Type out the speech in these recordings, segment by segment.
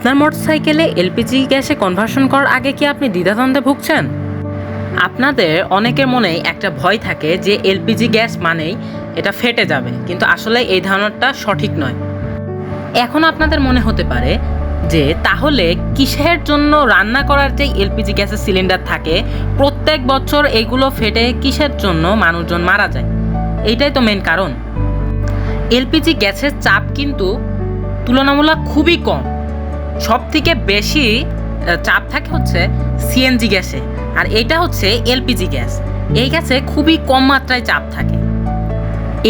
আপনার মোটরসাইকেলে এলপিজি গ্যাসে কনভার্সন করার আগে কি আপনি দ্বিধাদ্বন্দ্বে ভুগছেন? আপনাদের অনেকের মনেই একটা ভয় থাকে যে এলপিজি গ্যাস মানেই এটা ফেটে যাবে, কিন্তু আসলে এই ধারণাটা সঠিক নয়। এখন আপনাদের মনে হতে পারে যে তাহলে কিসের জন্য রান্না করার যে এলপিজি গ্যাসের সিলিন্ডার থাকে প্রত্যেক বছর এগুলো ফেটে কিসের জন্য মানুষজন মারা যায়? এইটাই তো মেন কারণ। এলপিজি গ্যাসের চাপ কিন্তু তুলনামূলক খুবই কম। সব থেকে বেশি চাপ থাকে হচ্ছে সিএনজি গ্যাসে, আর এটা হচ্ছে এলপিজি গ্যাস। এই গ্যাসে খুবই কম মাত্রায় চাপ থাকে।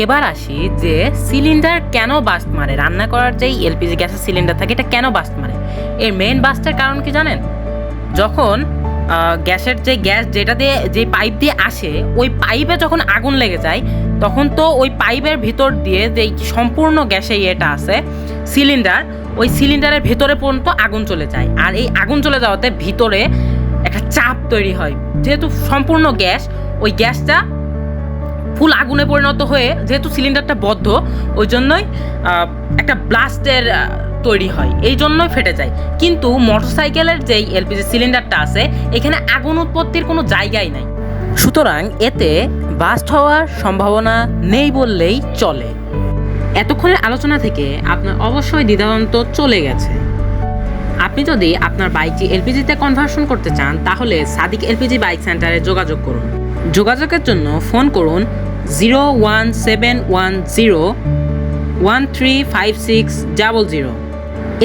এবার আসি যে সিলিন্ডার কেন বাস্ট মারে, রান্না করার যেই এলপিজি গ্যাসের সিলিন্ডার থাকে এটা কেন বাস্ট মারে? এর মেন বাস্টের কারণ কি জানেন? যখন গ্যাসের যে গ্যাস যেটা দিয়ে যে পাইপ দিয়ে আসে ওই পাইপে যখন আগুন লেগে যায় তখন তো ওই পাইপের ভিতর দিয়ে যেই সম্পূর্ণ গ্যাসে ইয়েটা আছে সিলিন্ডার, ওই সিলিন্ডারের ভেতরে পর্যন্ত আগুন চলে যায়। আর এই আগুন চলে যাওয়াতে ভিতরে একটা চাপ তৈরি হয়। যেহেতু সম্পূর্ণ গ্যাস, ওই গ্যাসটা ফুল আগুনে পরিণত হয়ে যেহেতু সিলিন্ডারটা বদ্ধ, ওই জন্যই একটা ব্লাস্টের তৈরি হয়, এই জন্যই ফেটে যায়। কিন্তু মোটরসাইকেলের যেই এলপিজি সিলিন্ডারটা আছে এখানে আগুন উৎপত্তির কোনো জায়গাই নাই, সুতরাং এতে বাস্ট হওয়ার সম্ভাবনা নেই বললেই চলে। এতক্ষণের আলোচনা থেকে আপনার অবশ্যই দ্বিধাদ্বন্দ্ব চলে গেছে। আপনি যদি আপনার বাইকটি এলপিজিতে কনভার্সন করতে চান তাহলে সাদিক এলপিজি বাইক সেন্টারে যোগাযোগ করুন। যোগাযোগের জন্য ফোন করুন 0171101356000।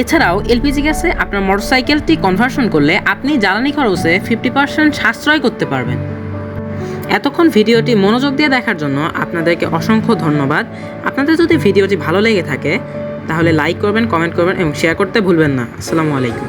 এছাড়াও এলপিজি গ্যাসে আপনার মোটরসাইকেলটি কনভার্সন করলে আপনি জ্বালানি খরচে 50% সাশ্রয় করতে পারবেন। এতক্ষণ ভিডিওটি মনোযোগ দিয়ে দেখার জন্য আপনাদেরকে অসংখ্য ধন্যবাদ। আপনাদের যদি ভিডিওটি ভালো লেগে থাকে তাহলে লাইক করবেন, কমেন্ট করবেন এবং শেয়ার করতে ভুলবেন না। আসসালামু আলাইকুম।